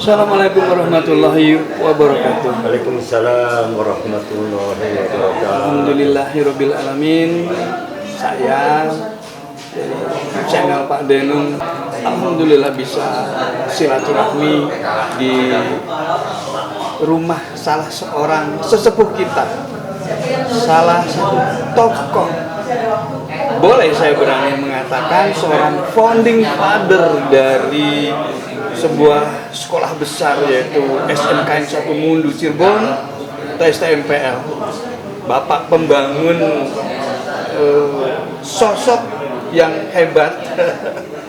Assalamualaikum warahmatullahi wabarakatuh. Waalaikumsalam warahmatullahi wabarakatuh. Alhamdulillahirabbil alamin. Saya dari channel Pak Denung, alhamdulillah bisa silaturahmi di rumah salah seorang sesepuh kita, salah satu tokoh, boleh saya berani mengatakan seorang founding father dari sebuah sekolah besar, yaitu SMKN 1 Mundu Cirebon atau STMPL. Bapak pembangun, sosok yang hebat,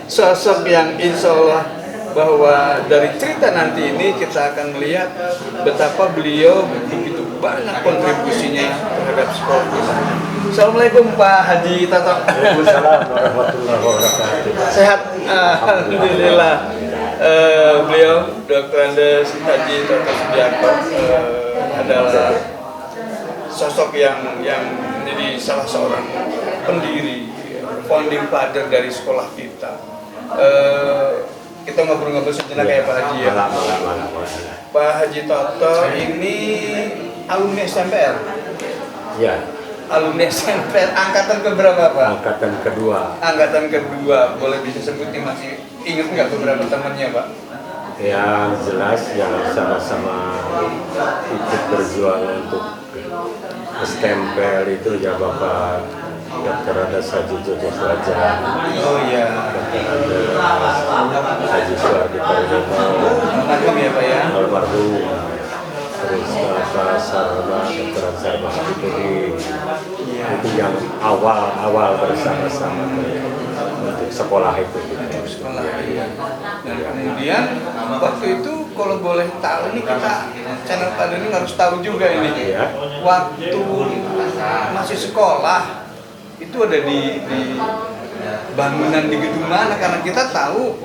sosok yang insya Allah bahwa dari cerita nanti ini kita akan melihat betapa beliau begitu banyak kontribusinya terhadap sekolah kita. Assalamualaikum Pak Haji Tato. Waalaikumsalam warahmatullahi wabarakatuh. Sehat? Alhamdulillah. Beliau Dr. Andes Haji Tato Sudiarto adalah sosok yang menjadi salah seorang pendiri, founding father dari sekolah kita. Kita ngobrol-ngobrol sejenak ya Pak Haji ya. Pak Haji Toto ini alumni SMPR. Ya. Alumni SMPR angkatan keberapa Pak? Angkatan kedua. Angkatan kedua. Boleh bisa sebutin, masih ingat nggak beberapa temannya Pak? Yang jelas yang sama-sama ikut berjuang untuk STMPL itu ya Bapak Dr. Andes Haji Jojo Suwaja. Oh iya. Dr. Andes Haji Suwardi Pariono. Almarhum ya Pak ya? Almarhum. Terus Bapak Sarma, Dr. Sarma Habibudin. Itu yang awal bersama-sama untuk sekolah itu. Sekolah ya. Dan kemudian waktu itu kalau boleh tahu nih, kita channel Pak Denung harus tahu juga ini. Ya. Waktu masih sekolah itu ada di bangunan di gedung mana? Karena kita tahu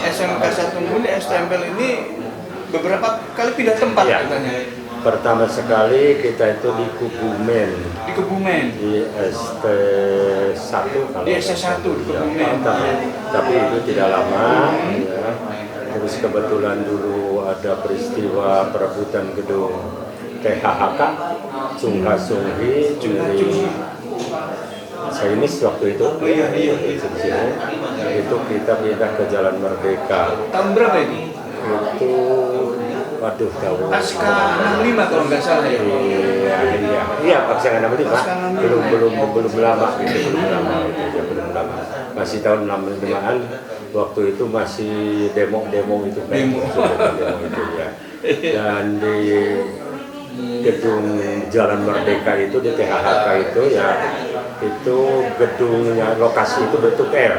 SMK 1 Mundu STMPL ini beberapa kali pindah tempat ya. Katanya. Pertama sekali kita itu di Kebumen. Di Kebumen. Di ST1 kalau Di ST1 di Kebumen. Tapi itu tidak lama. Ya. Terus kebetulan dulu ada peristiwa perebutan gedung THHK Sungha Sunghi di Sainis waktu itu. Oh, iya. Itu kita pindah ke Jalan Merdeka. Tahun berapa ini? Itu waduh tahu. Pasca 65 kalau nggak salah ya. Iya, pasca 65. Belum lama gitu, belum lama. Masih tahun 65-an. Waktu itu masih demo itu kan. Demo itu ya. Dan di gedung Jalan Merdeka itu di THHK itu ya, itu gedungnya, lokasi itu bentuk L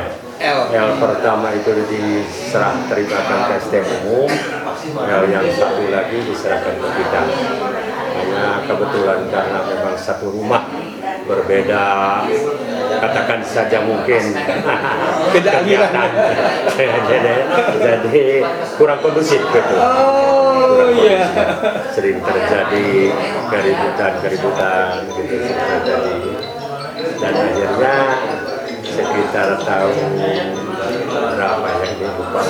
pertama itu diserah terimakan ke STM umum, L yang satu lagi diserahkan ke kita. Hanya kebetulan karena memang satu rumah berbeda, katakan saja mungkin kegiatan, jadi kurang kondusif gitu. Oh iya. Sering terjadi keributan gitu sering terjadi. Dan akhirnya sekitar tahun berapa ya ini lupa.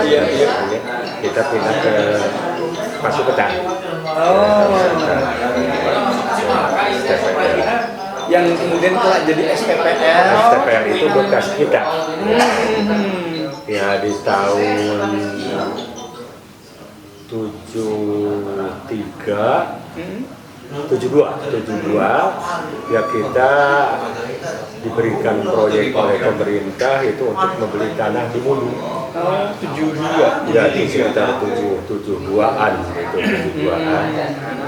Iya. Kita pindah ke Pasuketan. Oh. STPL. Yang kemudian kelak jadi STPL. STPL itu bekas kita. Ya di tahun 72 ya kita diberikan proyek oleh pemerintah itu untuk membeli tanah di Mulu. 72. Ya di sekitar 72-an gitu, 72-an.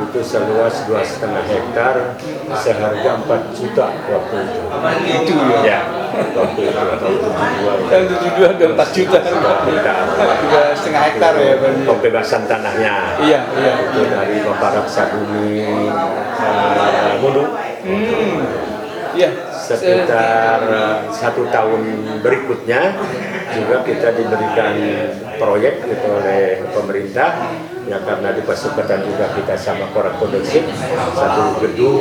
Itu seluas 2,5 hektar seharga 4 juta waktu itu. Itu ya. Ya, waktu itu tahun 72. Tahun 72 ada 4 juta. 2,5 hektar ya. Pembebasan tanahnya. Iya. Itu dari Bapak Raksabumi Mulu. Iya. Sekitar 1 tahun berikutnya juga kita diberikan proyek gitu oleh pemerintah ya, karena di Pasuketan juga kita sama Korang Kodexik, 1 gedung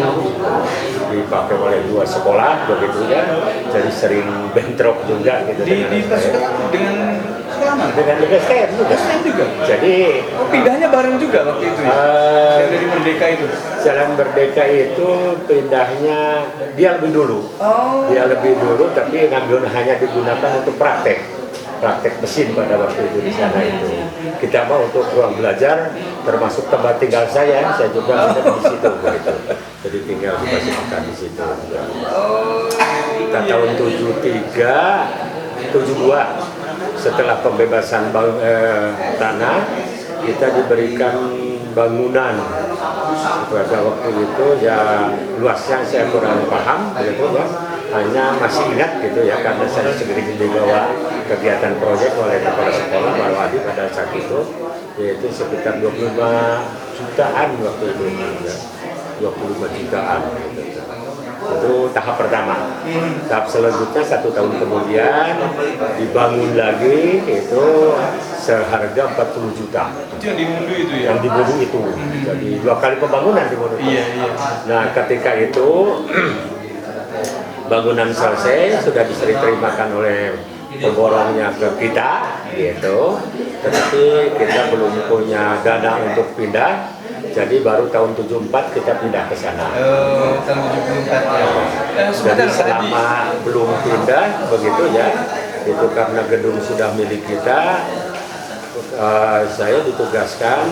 dipakai oleh 2 sekolah begitu ya, jadi sering bentrok juga gitu Di Pasuketan dengan sekolah dengan STM juga. Jadi pindahnya bareng juga waktu itu ya? Dari Merdeka itu? Jalan Merdeka itu pindahnya dia lebih dulu. Oh. Dia lebih dulu tapi hanya digunakan untuk praktek mesin pada waktu itu di sana itu. Kita mau untuk ruang belajar, termasuk tempat tinggal saya juga ada di situ begitu. Jadi tinggal di Pasuketan di situ. Kita tahun 72 setelah pembebasan tanah kita diberikan bangunan. Pada waktu itu ya luasnya saya kurang paham gitu ya, hanya masih ingat gitu ya karena saya sendiri dibawa kegiatan proyek oleh kepala sekolah Pak Wadi pada saat itu, yaitu sekitar 25 jutaan waktu itu ya. 25 jutaan gitu. Itu tahap pertama. Tahap selanjutnya 1 tahun kemudian dibangun lagi itu seharga 40 juta. Itu yang di Mundu itu ya? Yang di Mundu itu. Jadi 2 kali pembangunan di Mundu. Iya. Nah ketika itu bangunan selesai sudah diterimakan oleh pemborongnya ke kita gitu. Tetapi kita belum punya dana untuk pindah. Jadi baru tahun 74 kita pindah ke sana. Tahun 74 ya. Jadi selama belum pindah begitu ya, itu karena gedung sudah milik kita, saya ditugaskan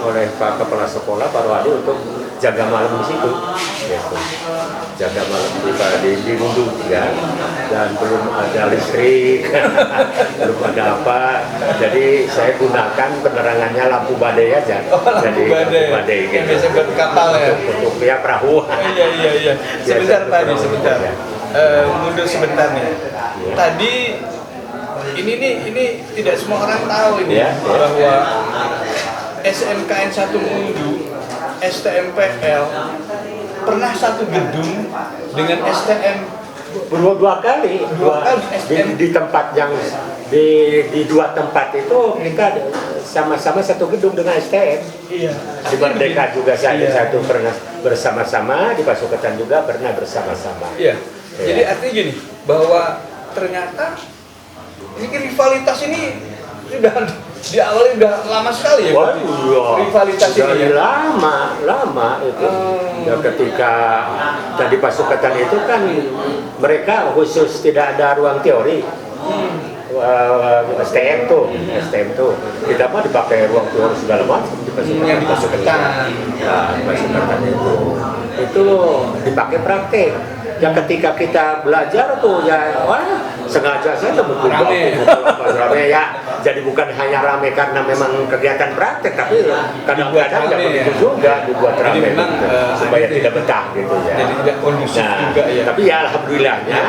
oleh Pak Kepala Sekolah Pak Wadi untuk jaga malam di situ, gitu. Jaga malam di Mundu ya, dan belum ada listrik, belum ada apa, jadi saya gunakan penerangannya lampu badai aja, jadi lampu badai gitu. Biasa buat kapal ya? Untuk ya perahu. Iya. Sebentar Pak, sebentar. Mundur sebentar nih. Tadi ini tidak semua orang tahu ini bahwa SMKN 1 Mundu, STMPL pernah satu gedung dengan STM dua kali di tempat yang di 2 tempat itu kita sama-sama satu gedung dengan STM. Iya. Di Merdeka juga satu pernah bersama-sama, di Pasuketan juga pernah bersama-sama. Iya. Jadi artinya gini, bahwa ternyata ini rivalitas ini sudah diawali udah lama sekali ya. Wah, iya. Rivalitas ini ya. lama itu. Ya, ketika jadi Pasuketan itu kan mereka khusus tidak ada ruang teori. STM tuh kita mah dipakai ruang teori segala macam di Pasuketan. Yang di Pasuketan. Ya, Pasuketan itu dipakai praktek. Ya ketika kita belajar tuh ya sengaja saja betul rame ya. Jadi bukan hanya rame karena memang kegiatan praktek, tapi kadang-kadang ya begitu juga dibuat rame supaya tidak betah gitu ya. Jadi tidak kondusif juga ya. Tapi ya alhamdulillahnya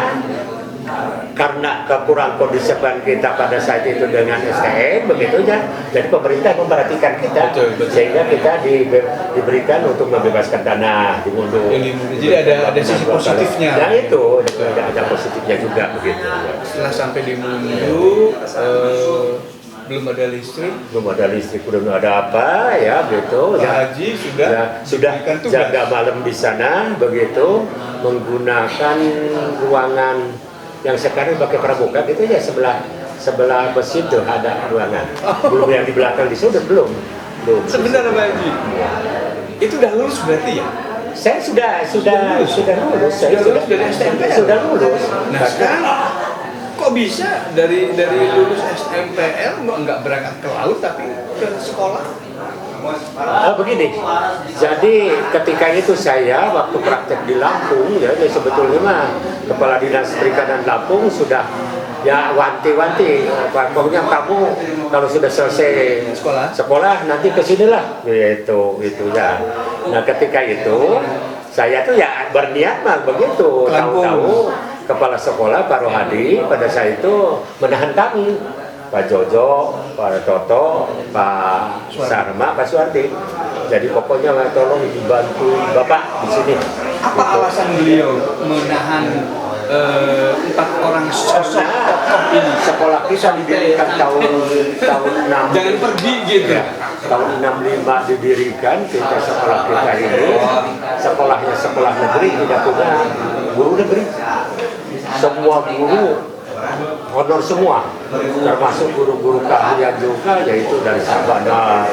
karena kekurang kondisipan kita pada saat itu dengan STM begitu ya, jadi pemerintah memperhatikan kita. Betul. Sehingga kita diberikan untuk membebaskan tanah di Mundu. Jadi ada sisi positifnya. Nah itu ada positifnya juga begitu. Setelah sampai di Mundu belum ada listrik. Belum ada apa ya gitu. Pak Haji sudah diberikan tugas. jaga malam di sana begitu, menggunakan ruangan yang sekarang pakai pramuka gitu ya, sebelah mesin tuh ada ruangan. Belum yang di belakang di sana belum. Sebenarnya Pak Haji, itu udah lulus berarti ya? Saya sudah lulus. Saya Sudah lulus dari STMPL? Sudah lulus. Nah sekarang kok bisa dari lulus STMPL nggak berangkat ke laut tapi ke sekolah? Begini, jadi ketika itu saya waktu praktek di Lampung ya sebetulnya mah Kepala Dinas Perikanan Lampung sudah ya wanti-wanti, pokoknya kamu kalau sudah selesai sekolah nanti kesinilah gitu ya. Nah ketika itu saya tuh ya berniat mah begitu, tahu-tahu kepala sekolah Pak Rohadi pada saat itu menahan kami, Pak Jojo, Pak Toto, Pak Sarma, Pak Suwardi. Jadi pokoknya tolong dibantu Bapak di sini. Apa alasan beliau menahan 4 orang sosok tokoh ini? Sekolah kita didirikan tahun 6. Jangan pergi gitu. Ya, tahun 65 didirikan kita sekolah kita ini. Sekolahnya sekolah negeri, tidak punya guru negeri. Semua guru honor semua, termasuk guru-guru keahlian juga, yaitu dari Sabana,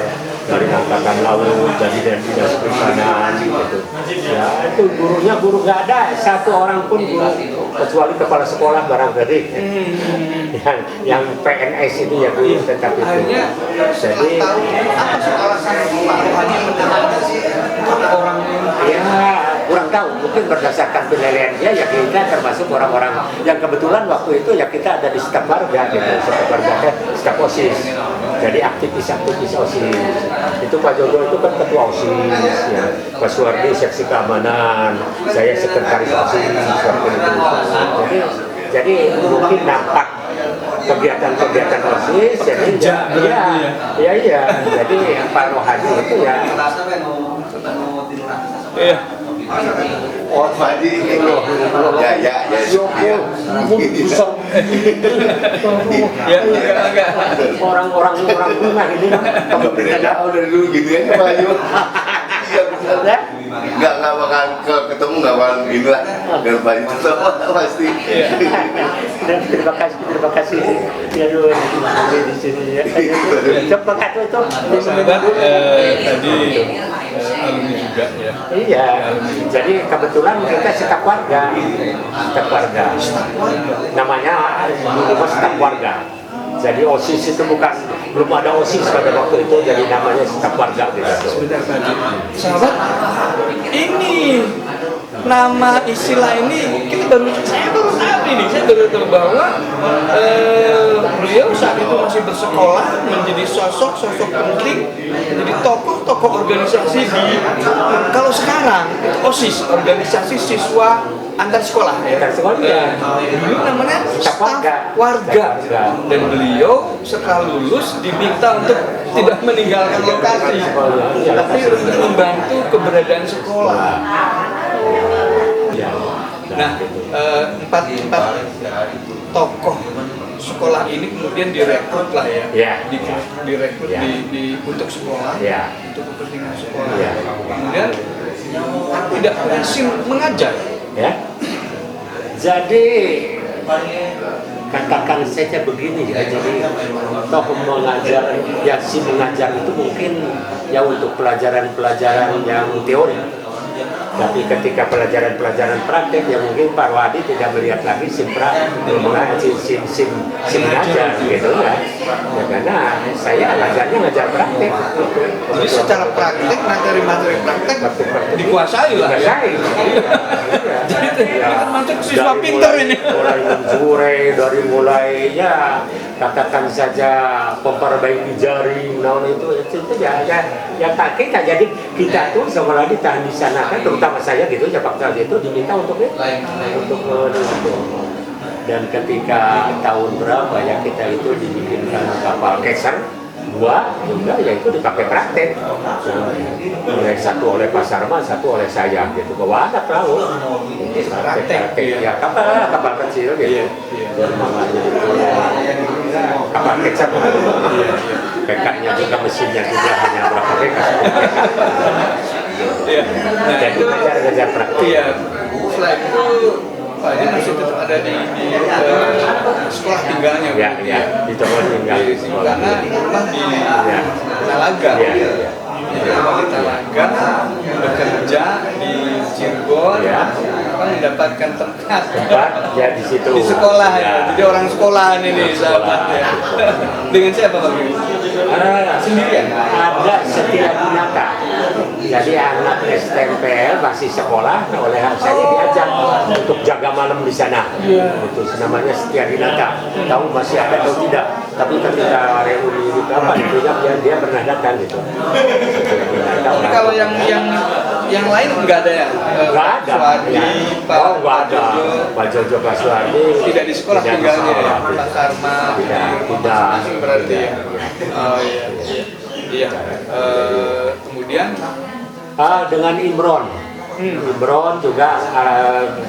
dari Angkatan Laut, dari Dinas Perikanan gitu. Ya itu gurunya nggak ada satu orang pun guru kecuali kepala sekolah barangkali yang PNS itu ya guru tetap itu. Jadi apa sih alasan Pak Rohadi menahan orang ini? ya kurang tahu, mungkin berdasarkan penilaian dia ya kita termasuk orang-orang yang kebetulan waktu itu ya kita ada di staf warga gitu, staf warga, staf OSIS, jadi aktivis OSIS. Itu Pak Jojo itu kan ketua OSIS ya, Pak Suwardi seksi keamanan, saya sekretaris OSIS waktu itu. Jadi mungkin nampak kegiatan OSIS, jadi ya, jadi Pak Rohadi itu ya. Oh, Haji ya. Orang-orang rumah ini Enggak dari dulu gitu ya Pak Haji. Iya benar. Enggak bakal ketemu enggak bakal gini lah. Dan Pak Haji tetap pasti. Dan terima kasih. Ya dulu di sini ya. Coba kata itu. Sahabat tadi alumni juga ya. Iya. Jadi kebetulan kita staf warga. Namanya dulu staf warga. Jadi OSIS itu belum ada OSIS pada waktu itu, jadi namanya staf warga gitu. Sebentar tadi, sahabat, ini nama istilah ini saya baru tahu ini, saya baru tahu bahwa beliau saat itu masih bersekolah, menjadi sosok penting, menjadi tokoh organisasi di kalau sekarang OSIS, organisasi siswa antar sekolah ya. Dulu namanya staf warga. Dan beliau setelah lulus diminta untuk tidak meninggalkan lokasi, tapi untuk membantu keberadaan sekolah. Nah, empat tokoh sekolah ini kemudian direkrut lah ya, direkrut untuk sekolah, untuk kepentingan sekolah. Kemudian tidak berhasil mengajar. Ya. Jadi katakan saja begini ya, jadi toh mengajar, ya si mengajar itu mungkin ya untuk pelajaran-pelajaran yang teori. Tapi ketika pelajaran-pelajaran praktek ya mungkin Pak Rohadi tidak melihat lagi sim mengajar gitu ya. Ya karena saya ngajar praktek. Jadi secara praktek materi praktek dikuasai lah ya. Jadi termasuk siswa pinter ini. Mulai menjure, dari mulai ya katakan saja memperbaiki jaring, itu ya tak kita. Jadi kita tuh sama lagi tahan di sana kan, terutama saya gitu ya Pak Charles itu diminta untuk itu. Dan ketika tahun berapa ya kita itu dibikinkan kapal Keser 2 juga ya itu dipakai praktek. Satu oleh Pak Sarma, satu oleh saya gitu. Bawa ada perahu. Praktek ya kapal kecil gitu. kapal kecap. PK-nya juga mesinnya juga hanya berapa PK. Iya. Nah Jadi itu ngejar praktik. iya. Selain itu Pak Haji masih tetap ada di sekolah tinggalnya. Ya, ya, di tempat tinggal di sekolah. Karena rumah di Ya. Talaga. Ya, ya. Jadi rumah di Talaga, bekerja di Cirebon, Ya. mendapatkan tempat Ya di situ. di sekolah ya. Ya. Jadi orang sekolahan ini Orang sekolah. sahabat ya. Dengan siapa Pak Haji? Sendirian? Ada Setiabinata. Jadi anak STMPL masih sekolah, oleh saya diajak untuk jaga malam di sana. Itu namanya Setiabinata. Tahu masih ada atau tidak? Tapi ketika reuni di kapan itu dia pernah datang gitu. Setiabinata. Tapi kalau yang lain nggak ada ya? Nggak ada. Suwardi, Ya. Pak Oh, nggak ada. Jojo, Pak Jojo, Pak Suwardi. tidak di sekolah Tidak di tinggalnya ya? sekolah. Pak Sarma, Tidak. masing-masing berarti ya? Tidak. Oh iya. Iya. Kemudian Dengan Imron. Imron juga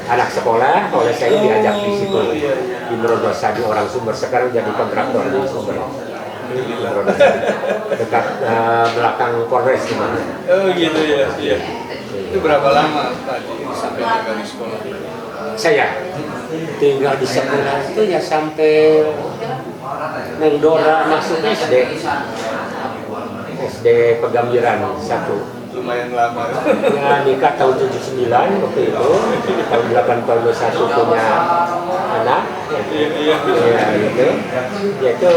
anak sekolah, oleh saya diajak di situ. Imron Rosadi orang Sumber, sekarang jadi kontraktor di Sumber. Imron Rosadi, dekat belakang Polres di mana. oh gitu ya. Iya. Itu berapa lama tadi sampai tinggal di sekolah? Saya tinggal di sekolah itu ya sampai Nengdora masuk SD Pegambiran 1. Lumayan lama. Ya, nikah tahun 79 waktu itu, tahun 81 punya anak. Iya. Ya gitu. Ya itu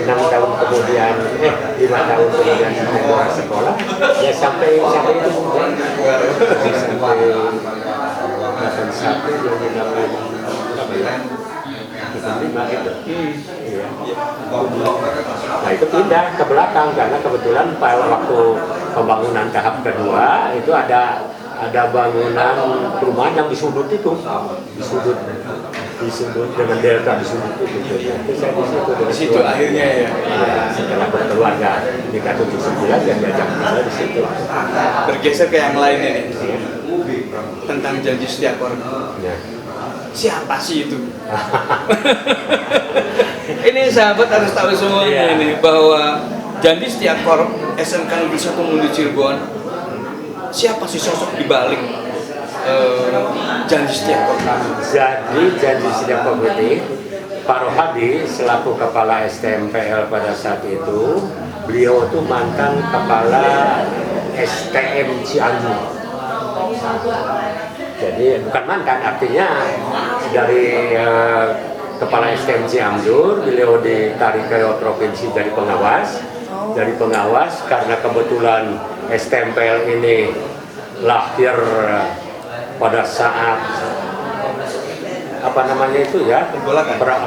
6 tahun kemudian, 5 tahun kemudian saya sekolah. Ya sampai itu sampai 81 lima gitu. Iya. Nah itu pindah ke belakang karena kebetulan pada waktu pembangunan tahap kedua itu ada bangunan perumahan yang di sudut itu, di sudut dengan delta di sudut itu. Itu saya Di situ akhirnya ya. Ya, setelah berkeluarga nikah 79 dan diajak tinggal di situ. Bergeser ke yang lain ini. Tentang janji setia korum. Ya. Siapa sih itu? Ini sahabat harus tahu semuanya ini bahwa janji setia korum SMK Negeri 1 Mundi Cirebon. Siapa sih sosok di balik janji setia korum? Jadi janji setia korum ini Pak Rohadi selaku kepala STMPL pada saat itu, beliau itu mantan kepala STM Cianjur. Jadi bukan mantan, artinya dari kepala STM Cianjur, beliau ditarik ke provinsi dari pengawas. Dari pengawas karena kebetulan STMPL ini lahir pada saat apa namanya itu ya,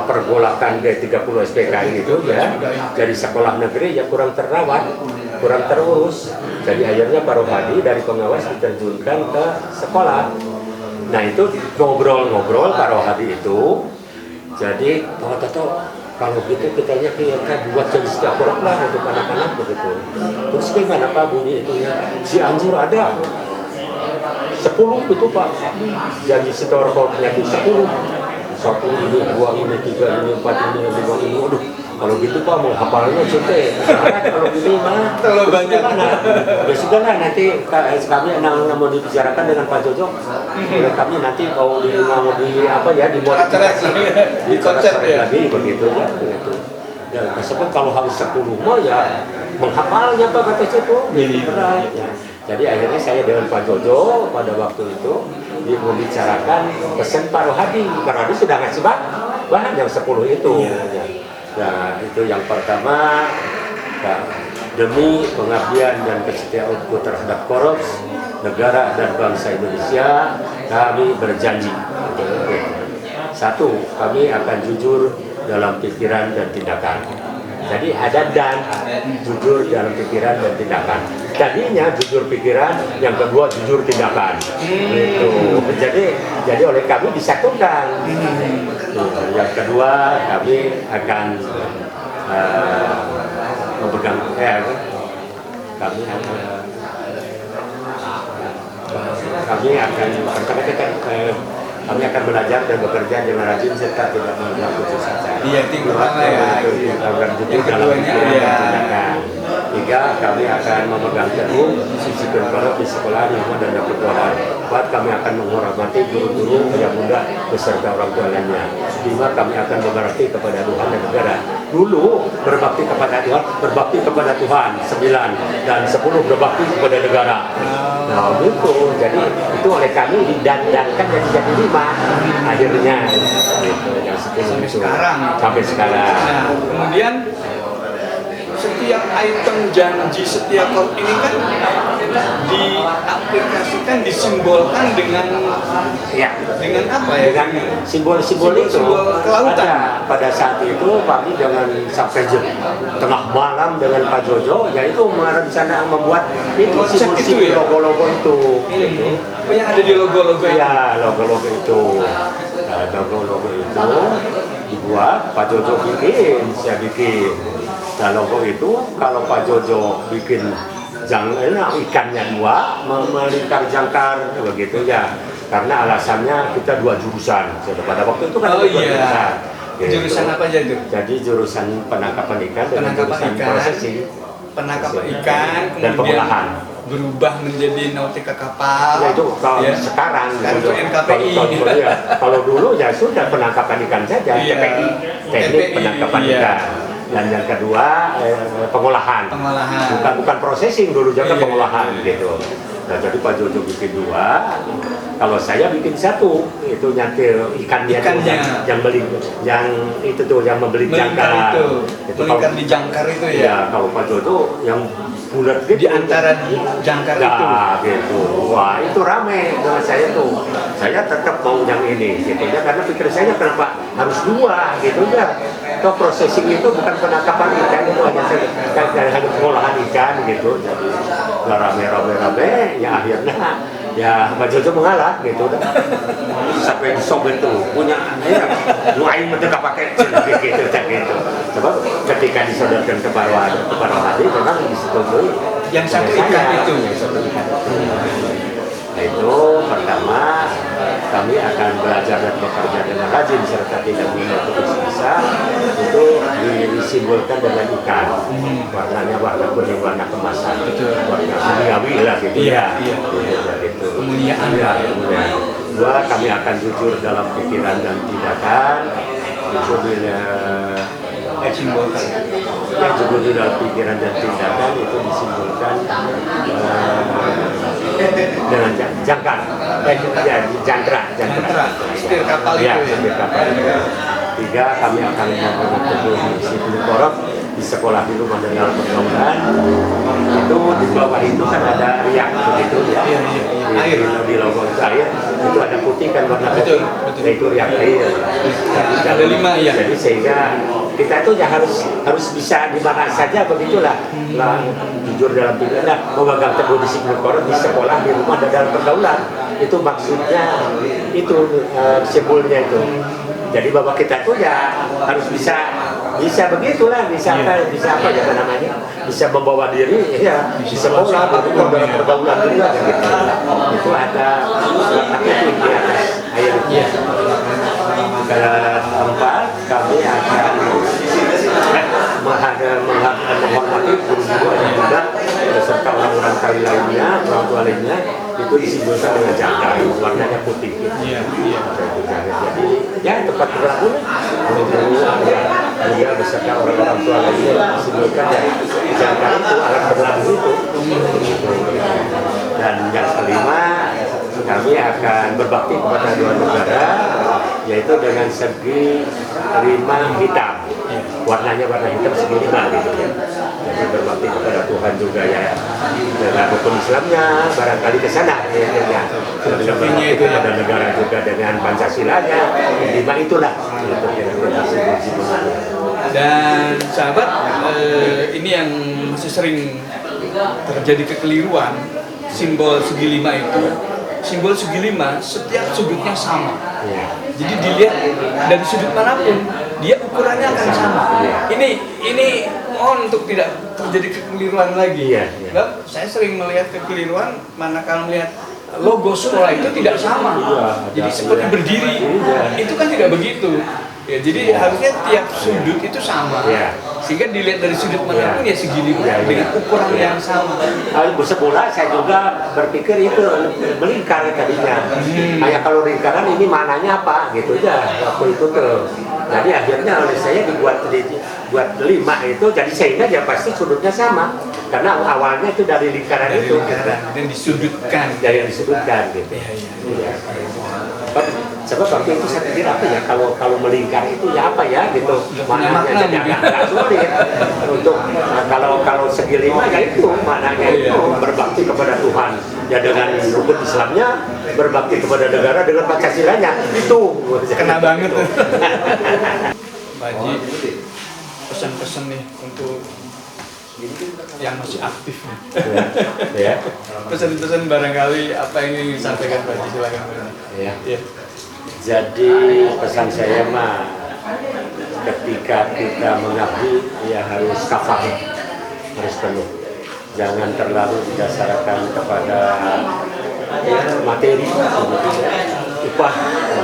pergolakan D30 SPKI itu ya, dari sekolah negeri ya kurang terawat, kurang terurus. Jadi akhirnya Pak Rohadi dari pengawas diterjunkan ke sekolah. Nah itu ngobrol-ngobrol Pak Rohadi itu, jadi Pak Toto kalau gitu kitanya buat jadi setiap orang lah untuk anak-anak begitu. Terus gimana Pak bunyi itu ya? Cianjur ada 10 itu Pak, janji setor kodnya itu 10. 1 ini, 2 ini, 3 ini, 4 ini, 5 ini. Waduh, kalau gitu Pak mau hafalnya cete. Kalau gini mah terlalu banyak. Ya sudah lah, nanti kami mau dibicarakan dengan Pak Jojo. Kami nanti mau di apa ya dibuat di konsep ya. lagi begitu ya. Begitu. Dan tersebut kalau harus 10 mah ya menghafalnya Pak kata situ. Jadi berat ya. Jadi akhirnya saya dengan Pak Jojo pada waktu itu membicarakan pesan Pak Rohadi. Pak Rohadi sudah ngasih bahan yang 10 itu. Nah itu yang pertama, demi pengabdian dan kesetiaanku terhadap korupsi negara dan bangsa Indonesia, kami berjanji. Satu, kami akan jujur dalam pikiran dan tindakan. Jadi ada dan jujur dalam pikiran dan tindakan. Tadinya jujur pikiran, yang kedua jujur tindakan. Gitu. Jadi oleh kami disatukan. Yang kedua kami akan memegang kami akan kami akan belajar dan bekerja dengan rajin serta tidak melanggar putus asa. Iya, itu pertama ya. Agar jujur Yang dalam keduanya, pikiran iya. dan tindakan. 3, kami akan memegang teguh disiplin kolot di sekolah, rumah dan dapur Tuhan. 4, kami akan menghormati guru-guru yang muda beserta orang tua lainnya. 5, kami akan berbakti kepada Tuhan dan negara. Dulu berbakti kepada Tuhan, berbakti kepada Tuhan 9, dan 10 berbakti kepada negara. Nah gitu, jadi itu oleh kami didandangkan jadi 5 akhirnya gitu, yang 10 Sampai itu. sekarang. Sampai sekarang. Nah, kemudian setiap item janji setiap kor ini kan diaplikasikan, disimbolkan dengan Ya. apa ya? Dengan simbol-simbol itu Simbol kelautan. ada pada saat itu kami dengan sampai tengah malam dengan Pak Jojo, yaitu merencana membuat itu Konsep itu simbol-simbol ya? logo-logo itu. Gitu. Oh, yang ada di logo-logo itu. Ya, logo-logo itu. Nah, logo-logo itu dibuat, Pak Jojo bikin, saya bikin. Nah, logo itu kalau Pak Jojo bikin ikannya 2, melingkar jangkar begitu ya. Karena alasannya kita 2 jurusan. Pada waktu itu kan Oh ada 2 iya. jurusan. Gitu. Jurusan apa aja tuh? Jadi jurusan penangkapan ikan dan Penangkapan jurusan ikan. prosesing Penangkapan ikan, dan kemudian pengolahan. berubah menjadi nautika kapal. Ya itu kalau Ya. sekarang Kan gitu. itu NKPI. Kalau dulu ya sudah penangkapan ikan saja, Iya. TPI, teknik TPI, penangkapan iya. ikan. Dan yang kedua pengolahan. Pengolahan. Bukan processing dulu, juga Iya. pengolahan gitu. Nah jadi Pak Jojo bikin 2, kalau saya bikin 1, itu nyantil ikannya yang beli, yang itu tuh yang membeli Melingkar jangkar. itu. Melingkar di jangkar itu ya. Ya kalau Pak Jojo yang bulat gitu. Di antara jangkar itu. Nah, gitu. Wah, itu rame dengan saya tuh. Saya tetap mau yang ini, gitu ya. Karena pikir saya kenapa harus 2, gitu ya. Toh processing itu bukan penangkapan ikan, itu hanya pengolahan ikan, gitu. Jadi, ya rame, ya akhirnya ya Pak Jojo mengalah, gitu. Sampai sob itu punya, ya, luain mereka pakai gitu. Sebab ketika disodorkan ke bawah hati, memang disetujui. Yang satu ikan itu. Nah, itu pertama kami akan belajar dan bekerja dengan rajin serta tidak putus asa. Itu disimbolkan dengan ikan. Warnanya warna kuning, warna kemasan, warna duniawi lah gitu. Iya. Gitu. Kemuliaan. Ya, kemuliaan. 2, kami akan jujur dalam pikiran dan tindakan. Jujur Simbolkan. yang jujur dalam pikiran dan tindakan itu disimbolkan dengan jangkar, jantra. Setir kapal Ya, itu ya. setir kapal. 3, kami akan membangun teguh disiplin korup di sekolah di rumah dan dalam pergaulan. Itu di bawah itu kan ada riak begitu ya. Iya. Air. Di logo itu air, itu ada putih kan warna Betul, putih. betul. Nah, itu riak air. Ada 5 ya. Jadi sehingga kita itu ya harus bisa di mana saja begitulah. Lah, jujur dalam pikiran, memegang teguh disiplin korup di sekolah, di rumah dan dalam pergaulan. Itu maksudnya, itu simbolnya itu. Jadi bahwa kita itu ya harus bisa begitulah, bisa apa ya namanya, bisa membawa diri ya di sekolah, tapi kalau dalam pergaulan juga gitu. Itu ada warna putih di atas air. Keempat, kami akan menghormati guru-guru yang muda beserta orang-orang kali lainnya, orang tua lainnya, itu disimbolkan dengan jangkar, warnanya putih. Iya. Jadi ya tempat berlaku dia beserta orang-orang tua lainnya disimbolkan dari jangkar itu, alat berlaku itu. Dan yang kelima, kami akan berbakti kepada 2 negara, yaitu dengan segi 5 hitam. Warnanya warna hitam segi 5 gitu ya. Jadi berbakti kepada Tuhan juga ya. Dengan rukun Islamnya barangkali ke sana ya. Filosofinya itu ya. Kepada negara juga dengan Pancasilanya. 5 itulah gitu kira-kira simbol-simbolnya. Dan sahabat, ini yang masih sering terjadi kekeliruan. Simbol segi 5 itu, simbol segi 5 setiap sudutnya sama. Ya. Jadi dilihat dari sudut manapun, dia ukurannya akan sama. Ini mohon untuk tidak terjadi kekeliruan lagi. Iya. Sebab saya sering melihat kekeliruan manakala melihat logo sekolah itu tidak sama. Jadi seperti berdiri. Itu kan tidak begitu. Ya, jadi harusnya tiap sudut itu sama. Sehingga dilihat dari sudut manapun ya segini dengan ukuran yang sama. Sekolah saya juga berpikir itu melingkar tadinya. Kayak kalau lingkaran ini mananya apa gitu aja waktu itu tuh. Jadi akhirnya oleh saya buat 5 itu, jadi sehingga ya pasti sudutnya sama. Karena awalnya itu dari lingkaran itu. Dan disudutkan. Dari yang disudutkan gitu. Iya. Sebab waktu itu saya pikir apa ya, kalau melingkar itu ya apa ya gitu. Maknanya agak sulit untuk kalau segi 5 ya itu maknanya itu berbakti kepada Tuhan ya dengan rukun Islamnya, berbakti kepada negara dengan Pancasilanya itu kena banget tuh. Pak Haji, pesan-pesan nih untuk yang masih aktif nih. Ya. Pesan-pesan barangkali apa yang ingin disampaikan Pak Haji, silakan. Ya. Ya. Jadi pesan saya mah ketika kita mengabdi ya harus kafah, harus penuh. Jangan terlalu didasarkan kepada materi, upah.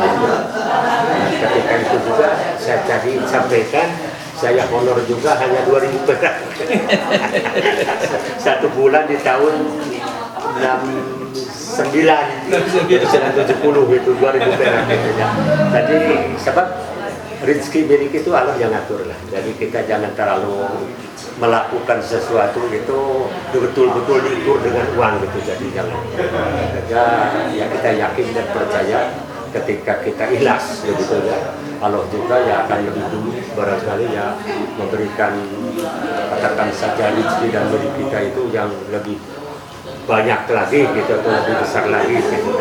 Nah, ketika itu juga saya tadi sampaikan, saya honor juga hanya 2.000 perak. 1 bulan di tahun 69 itu 2.000 perak gitu ya. Jadi sebab rezeki milik itu Allah yang ngatur lah. Jadi kita jangan terlalu melakukan sesuatu itu betul-betul diukur dengan uang gitu. Jadi jangan. Ya kita yakin dan percaya ketika kita ikhlas begitu ya, Allah juga ya akan lebih dulu barangkali ya memberikan, katakan saja rezeki dan milik kita itu yang lebih banyak lagi gitu, atau lebih besar lagi gitu.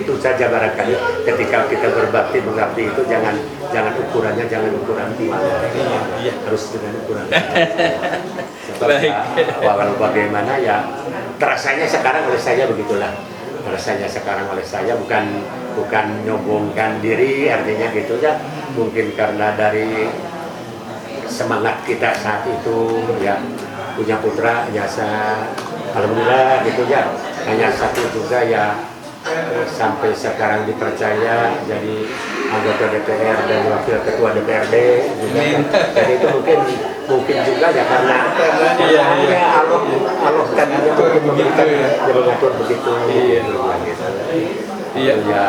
Itu saja barangkali ketika kita berbakti mengabdi itu jangan ukurannya jangan ukuran uang, harus dengan ukuran. Sebab walau bagaimana ya terasanya sekarang oleh saya begitulah. Rasanya sekarang oleh saya bukan nyombongkan diri, artinya gitu ya, mungkin karena dari semangat kita saat itu ya punya putra ya alhamdulillah gitu ya, hanya satu juga ya sampai sekarang dipercaya jadi anggota DPR dan wakil ketua DPRD juga. Jadi itu mungkin juga ya karena Allah tadinya mungkin memberikan dia mengatur begitu gitu. Iya. Ya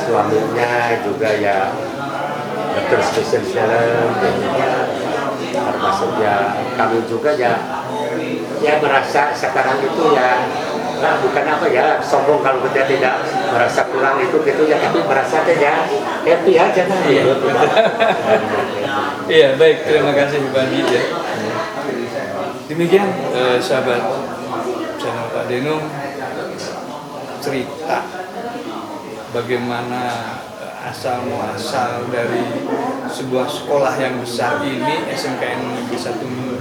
suaminya juga ya dokter spesialis termasuk ya kami juga ya merasa sekarang itu ya bukan apa ya sombong kalau kita tidak merasa kurang itu gitu ya, tapi merasa ya happy aja kan. Iya, baik, terima kasih Pak Haji ya. Demikian sahabat channel Pak Denum, cerita bagaimana asal muasal dari sebuah sekolah yang besar ini, SMKN Negeri 1 Mundu.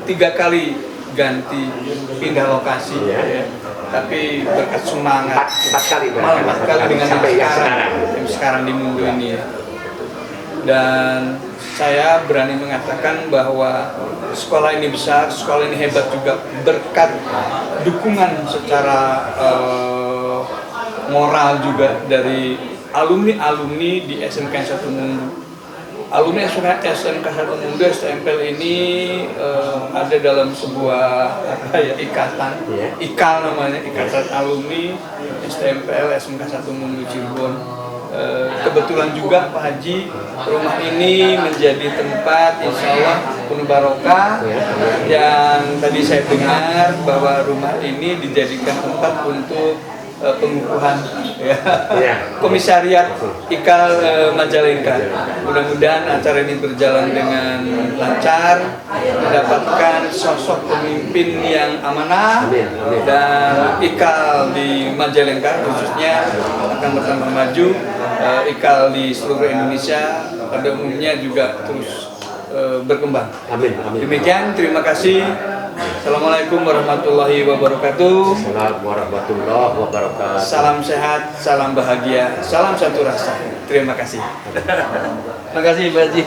3 kali ganti pindah lokasi ya. Tapi berkat semangat 4 kali dengan yang sekarang di Mundu ini ya. Dan saya berani mengatakan bahwa sekolah ini besar, sekolah ini hebat juga berkat dukungan secara moral juga dari alumni-alumni di SMK 1 Mundu. Alumni SMK 1 Mundu STMPL ini ada dalam sebuah ikatan, IKAL namanya, Ikatan Alumni STMPL SMK 1 Mundu Cirebon. Kebetulan juga Pak Haji, rumah ini menjadi tempat insya Allah penuh barokah. Yang tadi saya dengar bahwa rumah ini dijadikan tempat untuk pengukuhan komisariat IKAL Majalengka. Mudah-mudahan acara ini berjalan dengan lancar, mendapatkan sosok pemimpin yang amanah, dan IKAL di Majalengka khususnya akan bertambah maju. IKAL di seluruh Indonesia pada umumnya juga terus berkembang. Amin. Demikian, terima kasih. Assalamualaikum warahmatullahi wabarakatuh. Assalamualaikum warahmatullahi wabarakatuh. Salam sehat, salam bahagia, salam satu rasa. Terima kasih. Terima kasih Pak Haji.